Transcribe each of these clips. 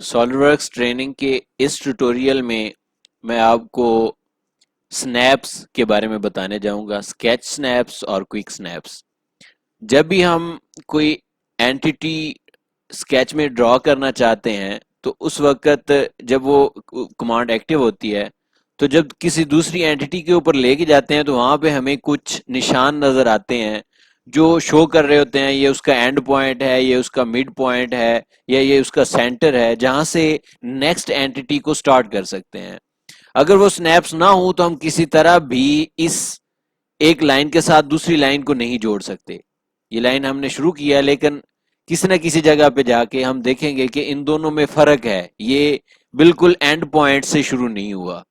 SolidWorks training के इस tutorial में मैं आपको स्नैप्स के बारे में बताने जाऊंगा, स्केच स्नैप्स और क्विक स्नैप्स। जब भी हम कोई एंटिटी स्केच में ड्रॉ करना चाहते हैं तो उस वक्त जब वो कमांड एक्टिव होती है तो जब किसी दूसरी एंटिटी के ऊपर लेके जाते हैं तो वहां पे हमें कुछ निशान नजर आते हैं जो शो कर रहे होते हैं ये उसका एंड पॉइंट है, ये उसका मिड पॉइंट है, या ये उसका सेंटर है जहां से नेक्स्ट एंटिटी को स्टार्ट कर सकते हैं। अगर वो स्नैप्स ना हो तो हम किसी तरह भी इस एक लाइन के साथ दूसरी लाइन को नहीं जोड़ सकते। ये लाइन हमने शुरू किया लेकिन किसी न किसी जगह पे जाके हम देखेंगे कि इन दोनों में फर्क है, ये बिल्कुल एंड पॉइंट से शुरू नहीं हुआ।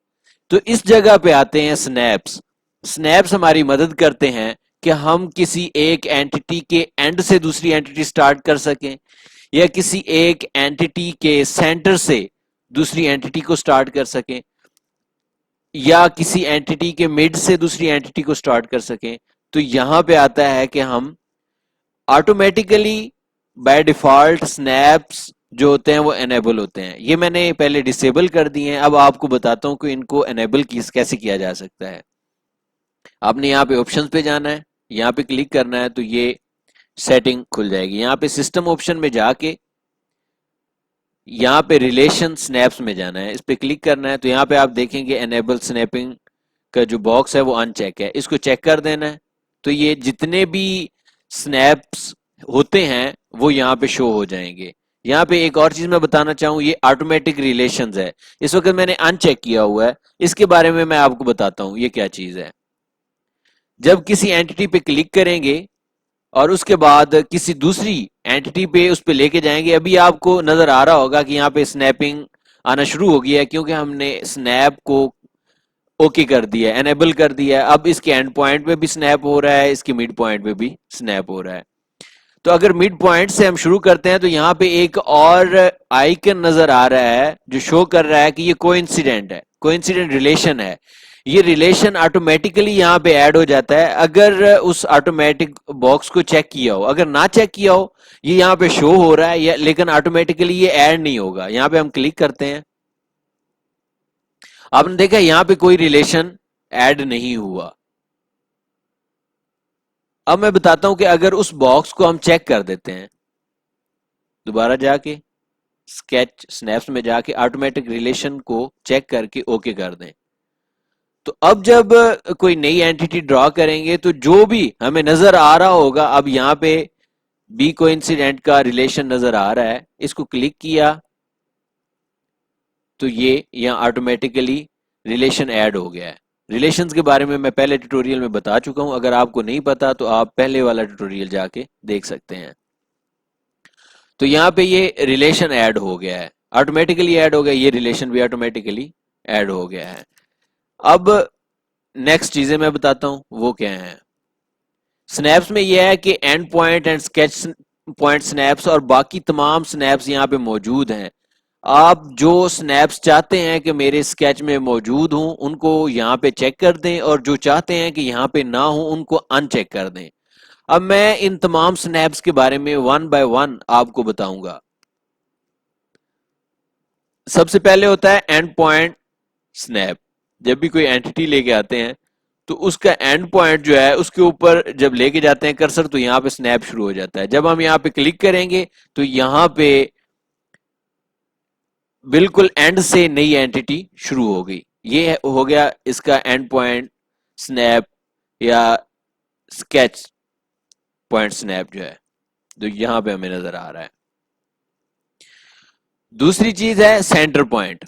तो इस जगह पे आते हैं स्नैप्स। स्नैप्स हमारी मदद करते हैं कि हम किसी एक एंटिटी के एंड से दूसरी एंटिटी स्टार्ट कर सकें, या किसी एक एंटिटी के सेंटर से दूसरी एंटिटी को स्टार्ट कर सकें, या किसी एंटिटी के मिड से दूसरी एंटिटी को स्टार्ट कर सकें। तो यहां पे आता है कि हम ऑटोमेटिकली बाय डिफॉल्ट स्नैप्स जो होते हैं वो एनेबल होते हैं। ये मैंने पहले डिसेबल कर दिए हैं, अब आपको बताता हूं कि इनको एनेबल कैसे किया जा सकता है। आपने यहाँ पे ऑप्शंस पे जाना है, यहाँ पे क्लिक करना है तो ये सेटिंग खुल जाएगी। यहाँ पे सिस्टम ऑप्शन में जाके यहाँ पे रिलेशन स्नैप्स में जाना है, इस पे क्लिक करना है तो यहाँ पे आप देखेंगे एनेबल स्नैपिंग का जो बॉक्स है वो अनचेक है, इसको चेक कर देना है। तो ये जितने भी स्नैप्स होते हैं वो यहाँ पे शो हो जाएंगे। यहाँ पे एक और चीज मैं बताना चाहूँ, ये ऑटोमेटिक रिलेशंस है, इस वक्त मैंने अनचेक किया हुआ है, इसके बारे में मैं आपको बताता हूँ ये क्या चीज है। जब किसी एंटिटी पे क्लिक करेंगे और उसके बाद किसी दूसरी एंटिटी पे उस पे लेके जाएंगे, अभी आपको नजर आ रहा होगा कि यहाँ पे स्नैपिंग आना शुरू हो गया है क्योंकि हमने स्नैप को ओके कर दिया है, एनेबल कर दिया है। अब इसके एंड पॉइंट पे भी स्नैप हो रहा है, इसके मिड पॉइंट पे भी स्नैप हो रहा है। तो अगर मिड पॉइंट से हम शुरू करते हैं तो यहाँ पे एक और आइकन नजर आ रहा है जो शो कर रहा है कि ये कोइंसिडेंट है, कोइंसिडेंट रिलेशन है। ये रिलेशन ऑटोमेटिकली यहाँ पे ऐड हो जाता है अगर उस ऑटोमेटिक बॉक्स को चेक किया हो। अगर ना चेक किया हो ये यहाँ पे शो हो रहा है लेकिन ऑटोमेटिकली ये ऐड नहीं होगा। यहाँ पे हम क्लिक करते हैं, आपने देखा यहाँ पे कोई रिलेशन ऐड नहीं हुआ। अब मैं बताता हूं कि अगर उस बॉक्स को हम चेक कर देते हैं, दोबारा जाके स्केच स्नैप्स में जाके ऑटोमेटिक रिलेशन को चेक करके ओके कर दें, तो अब जब कोई नई एंटिटी ड्रॉ करेंगे तो जो भी हमें नजर आ रहा होगा, अब यहाँ पे बी कोइंसिडेंट का रिलेशन नजर आ रहा है, इसको क्लिक किया तो ये यहाँ ऑटोमेटिकली रिलेशन ऐड हो गया है। रिलेशंस के बारे में मैं पहले ट्यूटोरियल में बता चुका हूं, अगर आपको नहीं पता तो आप पहले वाला ट्यूटोरियल जाके देख सकते हैं। तो यहाँ पे ये रिलेशन ऐड हो गया है, ऑटोमेटिकली ऐड हो गया, ये रिलेशन भी ऑटोमेटिकली ऐड हो गया है। अब नेक्स्ट चीजें मैं बताता हूं वो क्या है। स्नैप्स में यह है कि and point and sketch point snaps और बाकी तमाम स्नैप्स यहाँ पे मौजूद हैं। आप जो स्नैप्स चाहते हैं कि मेरे स्केच में मौजूद हों उनको यहाँ पे चेक कर दें, और जो चाहते हैं कि यहाँ पे ना हो उनको अनचेक कर दें। अब मैं इन तमाम स्नैप्स के बारे में वन बाय वन आपको बताऊंगा। सबसे पहले होता है एंड पॉइंट स्नैप। जब भी कोई एंटिटी लेके आते हैं तो उसका एंड पॉइंट जो है उसके ऊपर जब लेके जाते हैं कर्सर तो यहाँ पे स्नैप शुरू हो जाता है। जब हम यहाँ पे क्लिक करेंगे तो यहाँ पे बिल्कुल एंड से नई एंटिटी शुरू हो गई। ये हो गया इसका एंड पॉइंट स्नैप या स्केच पॉइंट स्नैप जो है, जो यहां पे हमें नजर आ रहा है। दूसरी चीज है सेंटर पॉइंट।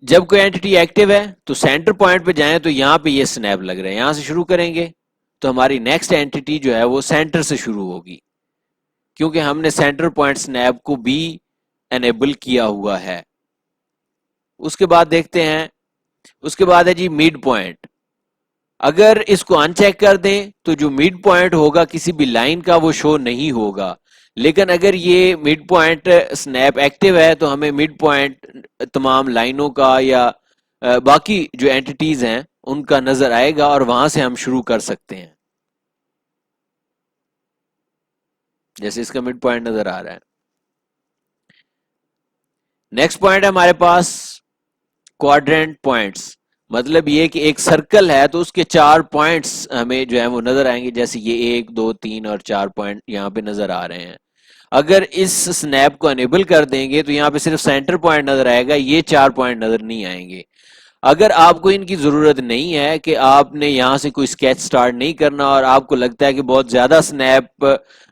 जब कोई एंटिटी एक्टिव है तो सेंटर पॉइंट पे जाएं तो यहां पे ये स्नैप लग रहा है, यहां से शुरू करेंगे तो हमारी नेक्स्ट एंटिटी जो है वो सेंटर से शुरू होगी क्योंकि हमने सेंटर पॉइंट स्नैप को भी एनेबल किया हुआ है। उसके बाद देखते हैं, उसके बाद है जी मिड पॉइंट। अगर इसको अनचेक कर दें तो जो मिड पॉइंट होगा किसी भी लाइन का वो शो नहीं होगा, लेकिन अगर ये मिड पॉइंट स्नैप एक्टिव है तो हमें मिड पॉइंट तमाम लाइनों का या बाकी जो एंटिटीज हैं उनका नजर आएगा और वहां से हम शुरू कर सकते हैं। जैसे इसका मिड पॉइंट नजर आ रहा है। नेक्स्ट पॉइंट है हमारे पास क्वाड्रेंट पॉइंट्स, मतलब ये कि एक सर्कल है तो उसके 4 पॉइंट्स हमें जो है वो नजर आएंगे, जैसे ये 1 2 3 और 4 पॉइंट यहाँ पे नजर आ रहे हैं। अगर इस स्नैप को अनेबल कर देंगे तो यहाँ पे सिर्फ सेंटर पॉइंट नजर आएगा, ये 4 पॉइंट नजर नहीं आएंगे। अगर आपको इनकी जरूरत नहीं है कि आपने यहाँ से कोई स्केच स्टार्ट नहीं करना और आपको लगता है कि बहुत ज्यादा स्नैप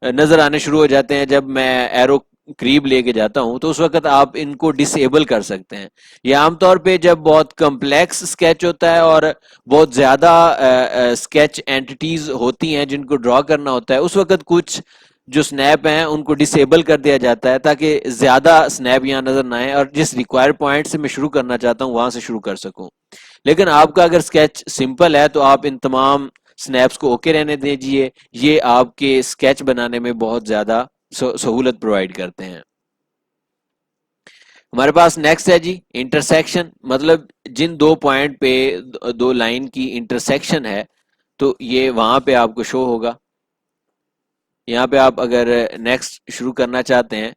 नजर आने शुरू हो जाते हैं जब मैं एरो करीब लेके जाता हूं, तो उस वक्त आप इनको डिसेबल कर सकते हैं। ये आमतौर पे जब बहुत कम्प्लेक्स स्केच होता है और बहुत ज्यादा स्केच एंटिटीज होती हैं जिनको ड्रॉ करना होता है, उस वक्त कुछ जो स्नैप हैं उनको डिसेबल कर दिया जाता है ताकि ज्यादा स्नैप यहाँ नजर ना आए और जिस रिक्वायर्ड पॉइंट से मैं शुरू करना चाहता हूँ वहां से शुरू कर सकूं। लेकिन आपका अगर स्केच सिंपल है तो आप इन तमाम स्नैप्स को ओके रहने दीजिए, ये आपके स्केच बनाने में बहुत ज्यादा सहूलत प्रोवाइड करते हैं। हमारे पास नेक्स्ट है जी इंटरसेक्शन, मतलब जिन 2 पॉइंट पे 2 लाइन की इंटरसेक्शन है तो ये वहां पे आपको शो होगा। यहाँ पे आप अगर नेक्स्ट शुरू करना चाहते हैं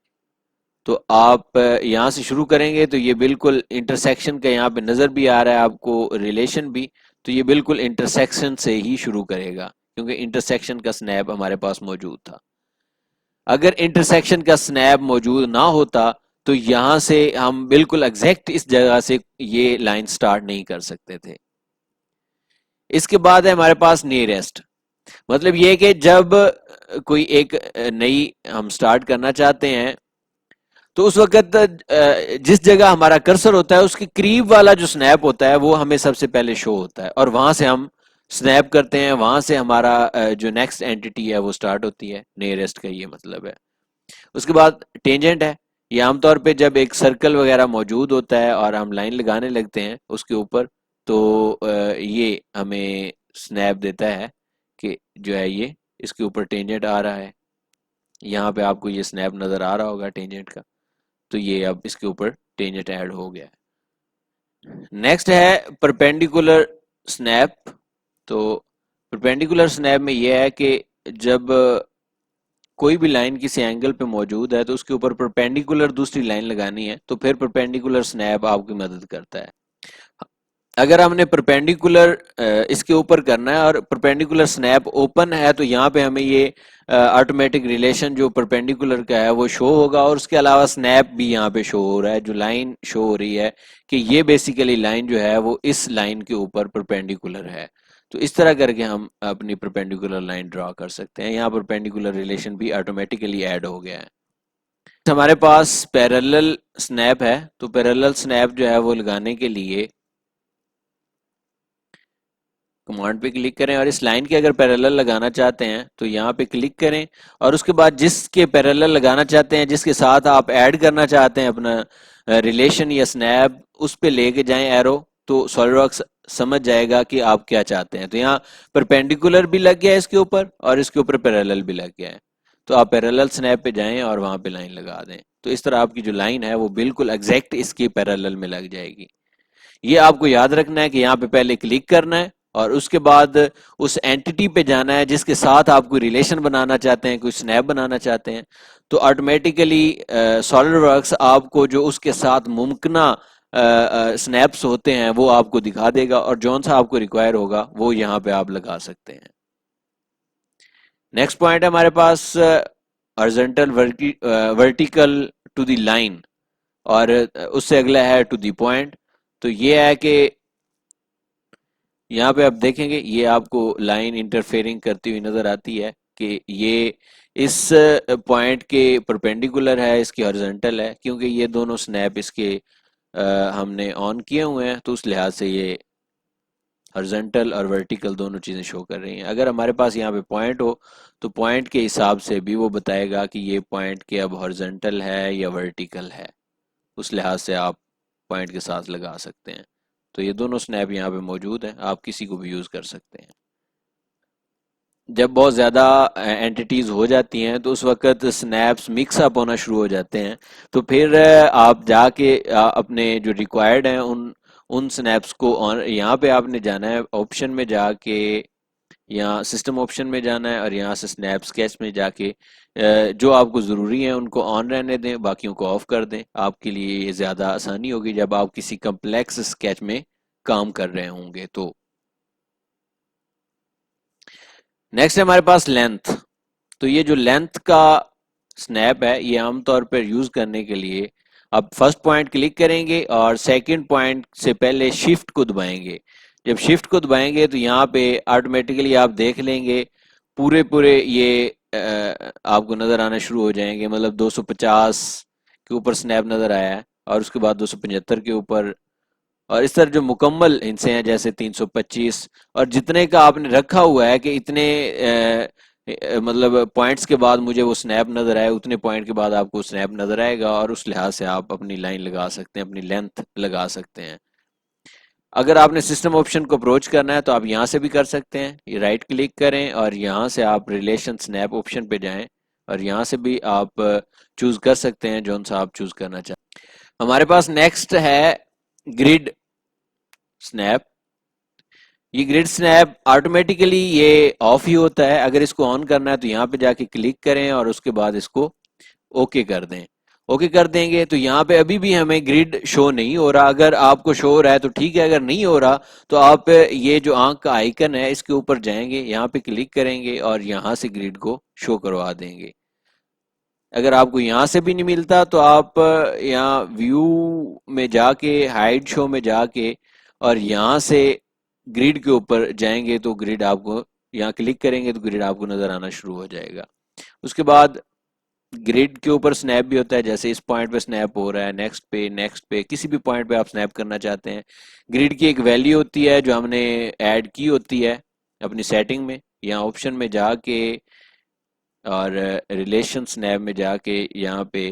तो आप यहाँ से शुरू करेंगे तो ये बिल्कुल इंटरसेक्शन का यहाँ पे नज़र भी आ रहा है आपको, रिलेशन भी, तो ये बिल्कुल इंटरसेक्शन से ही शुरू करेगा क्योंकि इंटरसेक्शन का स्नैप हमारे पास मौजूद था। अगर इंटरसेक्शन का स्नैप मौजूद ना होता तो यहाँ से हम बिल्कुल एग्जैक्ट इस जगह से ये लाइन स्टार्ट नहीं कर सकते थे। इसके बाद है हमारे पास नियरेस्ट, मतलब ये कि जब कोई एक नई हम स्टार्ट करना चाहते हैं तो उस वक्त जिस जगह हमारा कर्सर होता है उसके करीब वाला जो स्नैप होता है वो हमें सबसे पहले शो होता है और वहां से हम स्नैप करते हैं, वहां से हमारा जो नेक्स्ट एंटिटी है वो स्टार्ट होती है। नियरेस्ट का ये मतलब है। उसके बाद टेंजेंट है, ये आमतौर पे जब एक सर्कल वगैरह मौजूद होता है और हम लाइन लगाने लगते हैं उसके ऊपर तो ये हमें स्नैप देता है कि जो है ये इसके ऊपर टेंजेंट आ रहा है। यहाँ पे आपको ये स्नैप नज़र आ रहा होगा टेंजेंट का, तो ये अब इसके ऊपर टेंजेंट ऐड हो गया है। नेक्स्ट है परपेंडिकुलर स्नैप। तो परपेंडिकुलर स्नैप में यह है कि जब कोई भी लाइन किसी एंगल पे मौजूद है तो उसके ऊपर परपेंडिकुलर दूसरी लाइन लगानी है तो फिर परपेंडिकुलर स्नैप आपकी मदद करता है। अगर हमने परपेंडिकुलर इसके ऊपर करना है और परपेंडिकुलर स्नैप ओपन है तो यहाँ पे हमें ये ऑटोमेटिक रिलेशन जो परपेंडिकुलर का है वो शो होगा और उसके अलावा स्नैप भी यहाँ पे शो हो रहा है, जो लाइन शो हो रही है कि ये बेसिकली लाइन जो है वो इस लाइन के ऊपर परपेंडिकुलर है। तो इस तरह करके हम अपनी परपेंडिकुलर लाइन ड्रॉ कर सकते हैं। यहाँ परपेंडिकुलर रिलेशन भी ऑटोमेटिकली ऐड हो गया है। हमारे पास पैरेलल स्नैप है, तो पैरेलल स्नैप जो है वो लगाने के लिए कमांड पे क्लिक करें और इस लाइन के अगर पैरेलल लगाना चाहते हैं तो यहाँ पे क्लिक करें और उसके बाद जिसके पैरेलल लगाना चाहते हैं, जिसके साथ आप ऐड करना चाहते हैं अपना रिलेशन या स्नैप, उस पे लेके जाएं एरो, तो सॉलिडवर्क्स समझ जाएगा कि आप क्या चाहते हैं। तो यहाँ परपेंडिकुलर भी लग गया है इसके ऊपर और इसके ऊपर पैरेलल भी लग गया है, तो आप पैरेलल स्नैप पे जाएं और वहां पे लाइन लगा दें, तो इस तरह आपकी जो लाइन है वो बिल्कुल एग्जैक्ट इसके पैरेलल में लग जाएगी। ये आपको याद रखना है कि यहाँ पे पहले क्लिक करना है और उसके बाद उस एंटिटी पे जाना है जिसके साथ आप कोई रिलेशन बनाना चाहते हैं, कोई स्नैप बनाना चाहते हैं, तो ऑटोमेटिकली सॉलिडवर्क्स आपको जो उसके साथ मुमकिना स्नैप्स होते हैं वो आपको दिखा देगा और जौन सा आपको रिक्वायर होगा वो यहाँ पे आप लगा सकते हैं। नेक्स्ट पॉइंट है हमारे पास horizontal vertical to the line और उससे अगला है टू द पॉइंट। तो ये है कि यहाँ पे आप देखेंगे ये आपको लाइन इंटरफेयरिंग करती हुई नजर आती है कि ये इस पॉइंट के परपेंडिकुलर है, इसकी हॉरिजॉन्टल है, क्योंकि ये दोनों स्नैप इसके हमने ऑन किए हुए हैं तो उस लिहाज से ये हॉरिजॉन्टल और वर्टिकल दोनों चीज़ें शो कर रही हैं। अगर हमारे पास यहाँ पे पॉइंट हो तो पॉइंट के हिसाब से भी वो बताएगा कि ये पॉइंट के अब हॉरिजॉन्टल है या वर्टिकल है, उस लिहाज से आप पॉइंट के साथ लगा सकते हैं। तो ये दोनों स्नैप यहाँ पे मौजूद हैं, आप किसी को भी यूज़ कर सकते हैं। जब बहुत ज़्यादा एंटिटीज़ हो जाती हैं तो उस वक्त स्नैप्स मिक्स अप होना शुरू हो जाते हैं, तो फिर आप जाके अपने जो रिक्वायर्ड हैं उन उन स्नैप्स को ऑन, यहाँ पे आपने जाना है ऑप्शन में जाके यहाँ सिस्टम ऑप्शन में जाना है और यहाँ से स्नैप स्केच में जाके जो आपको ज़रूरी है उनको ऑन रहने दें, बाकियों को ऑफ कर दें। आपके लिए ये ज़्यादा आसानी होगी जब आप किसी कम्प्लेक्स स्केच में काम कर रहे होंगे। तो नेक्स्ट है हमारे पास लेंथ। तो ये जो लेंथ का स्नैप है ये आमतौर पर यूज़ करने के लिए आप फर्स्ट पॉइंट क्लिक करेंगे और सेकंड पॉइंट से पहले शिफ्ट को दबाएंगे। जब शिफ्ट को दबाएंगे तो यहाँ पे ऑटोमेटिकली आप देख लेंगे पूरे पूरे ये आपको नज़र आना शुरू हो जाएंगे। मतलब 250 के ऊपर स्नैप नज़र आया है और उसके बाद 275 के ऊपर, और इस तरह जो मुकम्मल हिस्से हैं जैसे 325, और जितने का आपने रखा हुआ है कि इतने मतलब पॉइंट्स के बाद मुझे वो स्नैप नज़र आए, उतने पॉइंट के बाद आपको स्नैप नज़र आएगा और उस लिहाज से आप अपनी लाइन लगा सकते हैं, अपनी लेंथ लगा सकते हैं। अगर आपने सिस्टम ऑप्शन को अप्रोच करना है तो आप यहाँ से भी कर सकते हैं। ये राइट क्लिक करें और यहाँ से आप रिलेशन स्नैप ऑप्शन पे जाएं और यहाँ से भी आप चूज कर सकते हैं जो सा आप चूज करना चाहें। हमारे पास नेक्स्ट है ग्रिड स्नैप। ये ग्रिड स्नैप ऑटोमेटिकली ये ऑफ ही होता है। अगर इसको ऑन करना है तो यहाँ पे जाके क्लिक करें और उसके बाद इसको ओके कर दें। ओके कर देंगे तो यहाँ पे अभी भी हमें ग्रिड शो नहीं हो रहा। अगर आपको शो हो रहा है तो ठीक है, अगर नहीं हो रहा तो आप ये जो आंख का आइकन है इसके ऊपर जाएंगे, यहाँ पे क्लिक करेंगे और यहाँ से ग्रिड को शो करवा देंगे। अगर आपको यहाँ से भी नहीं मिलता तो आप यहाँ व्यू में जाके हाइड शो में जाके और यहाँ से ग्रिड के ऊपर जाएंगे तो ग्रिड आपको, यहाँ क्लिक करेंगे तो ग्रिड आपको नजर आना शुरू हो जाएगा। उसके बाद ग्रिड के ऊपर स्नैप भी होता है, जैसे इस पॉइंट पे स्नैप हो रहा है, नेक्स्ट पे किसी भी पॉइंट पे आप स्नैप करना चाहते हैं। ग्रिड की एक वैल्यू होती है जो हमने ऐड की होती है अपनी सेटिंग में। यहाँ ऑप्शन में जाके और रिलेशन स्नैप में जाके यहाँ पे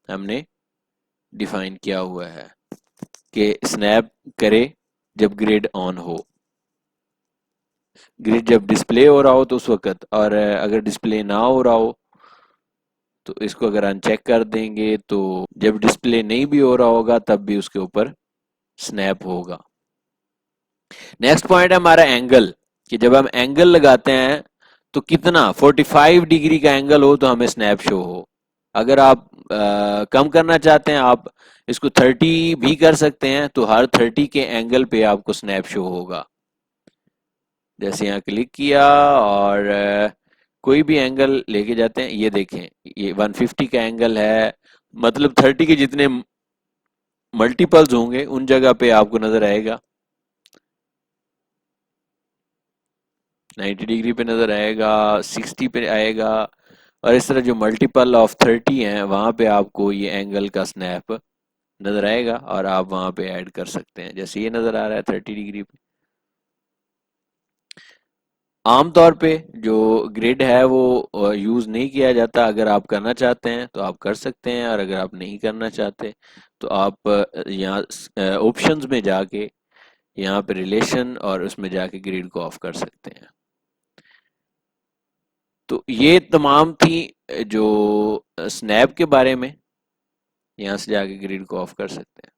हमने डिफाइन किया हुआ है कि स्नैप करे जब ग्रिड ऑन हो, ग्रिड जब डिस्प्ले हो रहा हो तो उस वक्त, और अगर डिस्प्ले ना हो रहा हो तो इसको अगर अनचेक कर देंगे तो जब डिस्प्ले नहीं भी हो रहा होगा तब भी उसके ऊपर स्नैप होगा। नेक्स्ट पॉइंट है हमारा एंगल, कि जब हम एंगल लगाते हैं तो कितना 45 डिग्री का एंगल हो तो हमें स्नैप शो हो। अगर आप कम करना चाहते हैं आप इसको 30 भी कर सकते हैं तो हर 30 के एंगल पे आपको स्नैप शो होगा। जैसे यहाँ क्लिक किया और कोई भी एंगल लेके जाते हैं, ये देखें ये 150 का एंगल है, मतलब 30 के जितने मल्टीपल्स होंगे उन जगह पे आपको नजर आएगा। 90 डिग्री पे नजर आएगा, 60 पे आएगा, और इस तरह जो मल्टीपल ऑफ 30 हैं वहां पे आपको ये एंगल का स्नैप नजर आएगा और आप वहां पे ऐड कर सकते हैं। जैसे ये नजर आ रहा है 30 डिग्री पे। आमतौर पे जो ग्रिड है वो यूज नहीं किया जाता। अगर आप करना चाहते हैं तो आप कर सकते हैं, और अगर आप नहीं करना चाहते तो आप यहाँ ऑप्शंस में जाके यहाँ पे रिलेशन और उसमें जाके ग्रिड को ऑफ कर सकते हैं। तो ये तमाम थी जो स्नैप के बारे में। यहाँ से जाके ग्रिड को ऑफ कर सकते हैं।